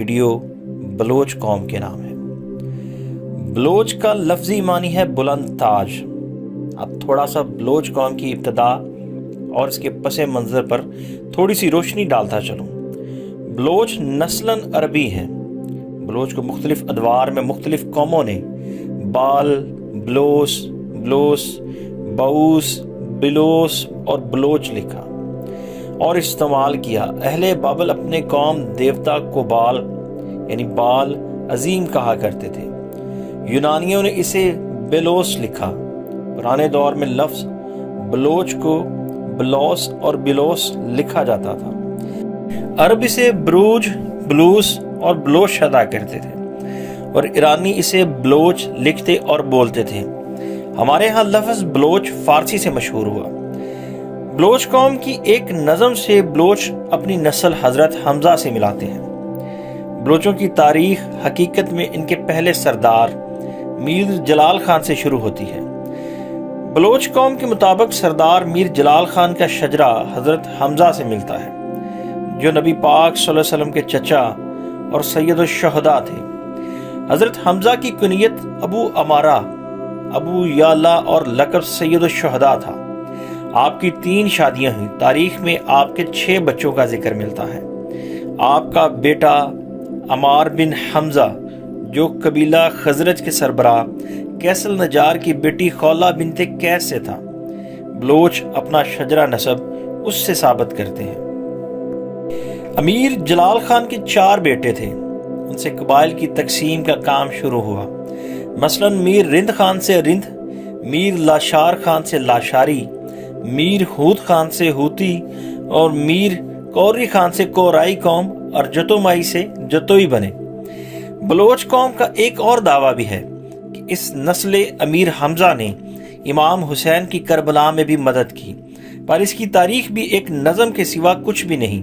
Video Baloch قوم کے نام ہے۔ بلوچ کا لفظی معنی ہے بلند تاج۔ اب تھوڑا سا بلوچ قوم کی ابتدا اور اس کے پس منظر پر تھوڑی سی روشنی ڈالتا چلوں۔ بلوچ نسلاً عربی ہیں۔ بلوچ کو مختلف ادوار میں مختلف قوموں نے بال، بلوس، بلوس، بوس، بلوس اور بلوچ لکھا اور استعمال کیا۔ اہل بابل اپنے قوم دیوتا کو بال یعنی بال عظیم کہا کرتے تھے۔ یونانیوں نے اسے بیلوس لکھا۔ پرانے دور میں لفظ بلوچ کو بلوس اور بلوس لکھا جاتا تھا۔ عرب اسے بروج، بلوس اور بلوش ادا کرتے تھے اور ایرانی اسے بلوچ لکھتے اور بولتے تھے۔ ہمارے ہاں لفظ بلوچ فارسی سے مشہور ہوا۔ بلوچ قوم کی ایک نظم سے بلوچ اپنی نسل حضرت حمزہ سے ملاتے ہیں۔ بلوچوں کی تاریخ حقیقت میں ان کے پہلے سردار میر جلال خان سے شروع ہوتی ہے۔ بلوچ قوم کے مطابق سردار میر جلال خان کا شجرہ حضرت حمزہ سے ملتا ہے، جو نبی پاک صلی اللہ علیہ وسلم کے چچا اور سید الشہداء تھے۔ حضرت حمزہ کی کنیت ابو امارہ، ابو یالا اور لقب سید الشہداء تھا۔ آپ کی 3 شادیاں ہوئیں۔ تاریخ میں آپ کے 6 بچوں کا ذکر ملتا ہے۔ آپ کا بیٹا عمار بن حمزہ جو قبیلہ خزرج کے سربراہ قیس النجار کی بیٹی خولہ بنت قیس سے تھا۔ بلوچ اپنا شجرہ نسب اس سے ثابت کرتے ہیں۔ امیر جلال خان کے 4 بیٹے تھے۔ ان سے قبائل کی تقسیم کا کام شروع ہوا۔ مثلاً میر رند خان سے رند، میر لاشار خان سے لاشاری، میر ہود خان سے ہوتی اور میر کوری خان سے کورائی قوم اور جتومائی سے جتوئی بنے۔ بلوچ قوم کا ایک اور دعویٰ بھی ہے کہ اس نسل امیر حمزہ نے امام حسین کی کربلا میں بھی مدد کی، پر اس کی تاریخ بھی ایک نظم کے سوا کچھ بھی نہیں،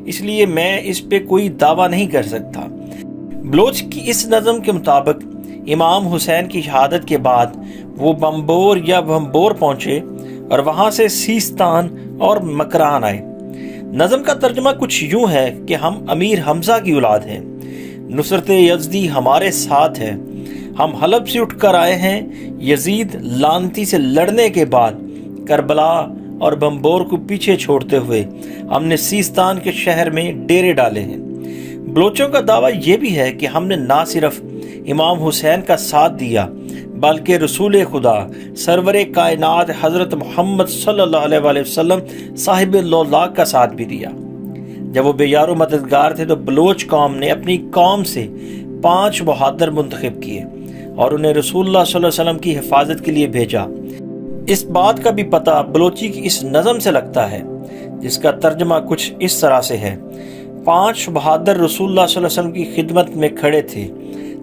اس لیے میں اس پہ کوئی دعویٰ نہیں کر سکتا۔ بلوچ کی اس نظم کے مطابق امام حسین کی شہادت کے بعد وہ بمبور یا بھمبور پہنچے اور وہاں سے سیستان اور مکران آئے۔ نظم کا ترجمہ کچھ یوں ہے کہ ہم امیر حمزہ کی اولاد ہیں، نصرت یزدی ہمارے ساتھ ہے، ہم حلب سے اٹھ کر آئے ہیں، یزید لانتی سے لڑنے کے بعد کربلا اور بمبور کو پیچھے چھوڑتے ہوئے ہم نے سیستان کے شہر میں ڈیرے ڈالے ہیں۔ بلوچوں کا دعویٰ یہ بھی ہے کہ ہم نے نہ صرف امام حسین کا ساتھ دیا بلکہ رسول خدا سرور کائنات حضرت محمد صلی اللہ علیہ وآلہ وسلم صاحب اللہ کا ساتھ بھی دیا۔ جب وہ بے یار و مددگار تھے تو بلوچ قوم نے اپنی قوم سے 5 بہادر منتخب کیے اور انہیں رسول اللہ صلی اللہ علیہ وسلم کی حفاظت کے لیے بھیجا۔ اس بات کا بھی پتہ بلوچی کی اس نظم سے لگتا ہے، جس کا ترجمہ کچھ اس طرح سے ہے۔ 5 بہادر رسول اللہ صلی اللہ علیہ وسلم کی خدمت میں کھڑے تھے۔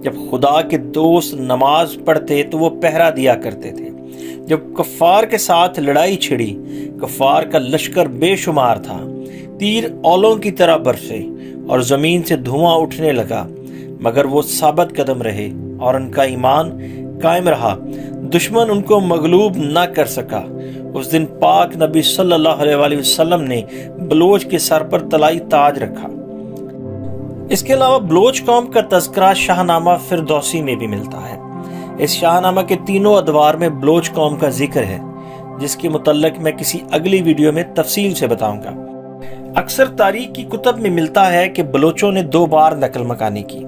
جب خدا کے دوست نماز پڑھتے تو وہ پہرا دیا کرتے تھے۔ جب کفار کے ساتھ لڑائی چھڑی، کفار کا لشکر بے شمار تھا، تیر اولوں کی طرح برسے اور زمین سے دھواں اٹھنے لگا، مگر وہ ثابت قدم رہے اور ان کا ایمان قائم رہا۔ دشمن ان کو مغلوب نہ کر سکا۔ اس دن پاک نبی صلی اللہ علیہ وآلہ وسلم نے بلوچ کے سر پر طلائی تاج رکھا۔ اس کے علاوہ بلوچ قوم کا تذکرہ شاہ نامہ فردوسی میں بھی ملتا ہے۔ اس شاہ نامہ کے 3 ادوار میں بلوچ قوم کا ذکر ہے، جس کے متعلق میں کسی اگلی ویڈیو میں تفصیل سے بتاؤں گا۔ اکثر تاریخ کی کتب میں ملتا ہے کہ بلوچوں نے 2 بار نقل مکانی کی۔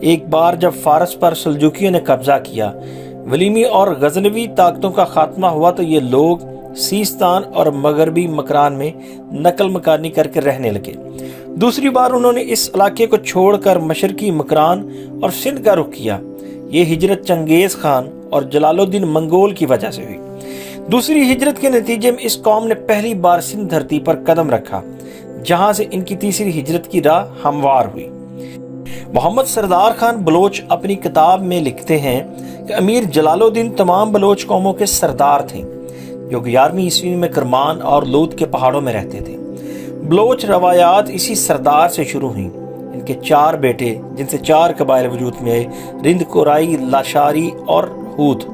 ایک بار جب فارس پر سلجوکیوں نے قبضہ کیا، ولیمی اور غزنوی طاقتوں کا خاتمہ ہوا تو یہ لوگ سیستان اور مغربی مکران میں نقل مکانی کر کے رہنے لگے۔ دوسری بار انہوں نے اس علاقے کو چھوڑ کر مشرقی مکران اور سندھ کا رخ کیا۔ یہ ہجرت چنگیز خان اور جلال الدین منگول کی وجہ سے ہوئی۔ دوسری ہجرت کے نتیجے میں اس قوم نے پہلی بار سندھ دھرتی پر قدم رکھا، جہاں سے ان کی تیسری ہجرت کی راہ ہموار ہوئی۔ محمد سردار خان بلوچ اپنی کتاب میں لکھتے ہیں کہ امیر جلال الدین تمام بلوچ قوموں کے سردار تھے، جو 11ویں عیسوی میں کرمان اور لود کے پہاڑوں میں رہتے تھے۔ بلوچ روایات اسی سردار سے شروع ہوئیں۔ ان کے 4 بیٹے، جن سے 4 قبائل وجود میں آئے، رند، کورائی، لاشاری اور ہود۔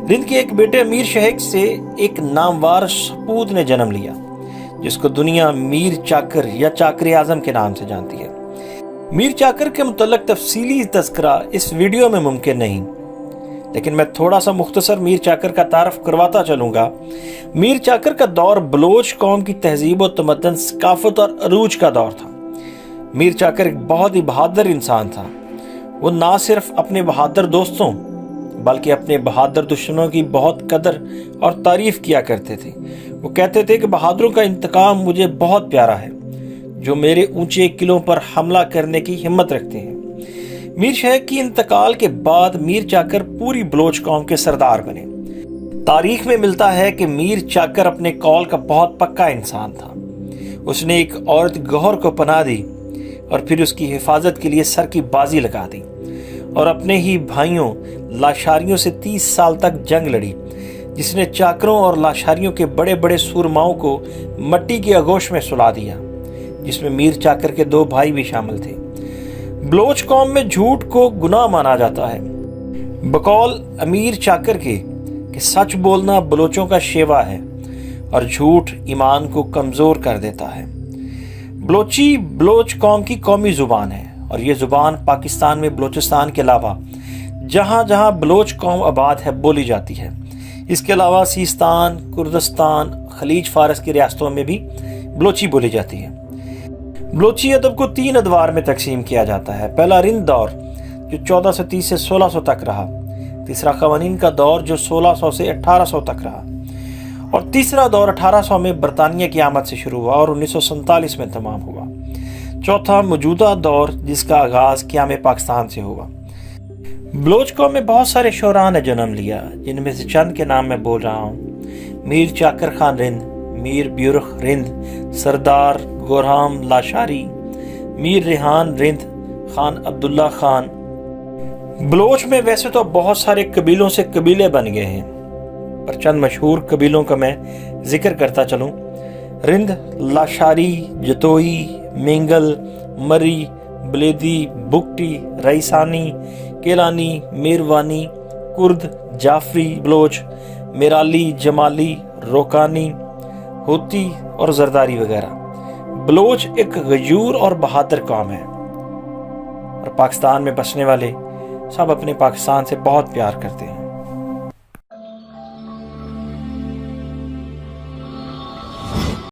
رند کے ایک بیٹے امیر شہیک سے ایک ناموار سپود نے جنم لیا، جس کو دنیا میر چاکر یا چاکر اعظم کے نام سے جانتی ہے۔ میر چاکر کے متعلق تفصیلی تذکرہ اس ویڈیو میں ممکن نہیں، لیکن میں تھوڑا سا مختصر میر چاکر کا تعارف کرواتا چلوں گا۔ میر چاکر کا دور بلوچ قوم کی تہذیب و تمدن، ثقافت اور عروج کا دور تھا۔ میر چاکر ایک بہت ہی بہادر انسان تھا۔ وہ نہ صرف اپنے بہادر دوستوں بلکہ اپنے بہادر دشمنوں کی بہت قدر اور تعریف کیا کرتے تھے۔ وہ کہتے تھے کہ بہادروں کا انتقام مجھے بہت پیارا ہے، جو میرے اونچے قلعوں پر حملہ کرنے کی ہمت رکھتے ہیں۔ میر شیخ کی انتقال کے بعد میر چاکر پوری بلوچ قوم کے سردار بنے۔ تاریخ میں ملتا ہے کہ میر چاکر اپنے قول کا بہت پکا انسان تھا۔ اس نے ایک عورت گوہر کو پناہ دی اور پھر اس کی حفاظت کے لیے سر کی بازی لگا دی اور اپنے ہی بھائیوں لاشاریوں سے 30 سال تک جنگ لڑی، جس نے چاکروں اور لاشاریوں کے بڑے بڑے سورماؤں کو مٹی کی آغوش میں سلا دیا، جس میں میر چاکر کے 2 بھائی بھی شامل تھے۔ بلوچ قوم میں جھوٹ کو گناہ مانا جاتا ہے، بقول امیر چاکر کے کہ سچ بولنا بلوچوں کا شیوا ہے اور جھوٹ ایمان کو کمزور کر دیتا ہے۔ بلوچی بلوچ قوم کی قومی زبان ہے اور یہ زبان پاکستان میں بلوچستان کے علاوہ جہاں جہاں بلوچ قوم آباد ہے بولی جاتی ہے۔ اس کے علاوہ سیستان، کردستان، خلیج فارس کی ریاستوں میں بھی بلوچی بولی جاتی ہے۔ بلوچی ادب کو 3 ادوار میں تقسیم کیا جاتا ہے۔ پہلا رند دور جو 1430 سے 1600 تک رہا، تیسرا قوانین کا دور جو 1600 سے 1800 تک رہا، اور تیسرا دور 1800 میں برطانیہ کی آمد سے شروع ہوا اور 1947 میں تمام ہوا۔ چوتھا موجودہ دور جس کا آغاز قیام پاکستان سے ہوا۔ بلوچ قوم میں بہت سارے شعراء نے جنم لیا، جن میں سے چند کے نام میں بول رہا ہوں۔ میر چاکر خان رند، میر بیورخ رند، سردار گورہام لاشاری، میر ریحان رند، خان عبداللہ خان۔ بلوچ میں ویسے تو بہت سارے قبیلوں سے قبیلے بن گئے ہیں، پر چند مشہور قبیلوں کا میں ذکر کرتا چلوں۔ رند، لاشاری، جتوئی، مینگل، مری، بلیدی، بگٹی، ریسانی، کیلانی، میروانی، کرد، جعفری بلوچ، میرالی، جمالی، روکانی، ہوتی اور زرداری وغیرہ۔ بلوچ ایک غیور اور بہادر قوم ہے اور پاکستان میں بسنے والے سب اپنے پاکستان سے بہت پیار کرتے ہیں۔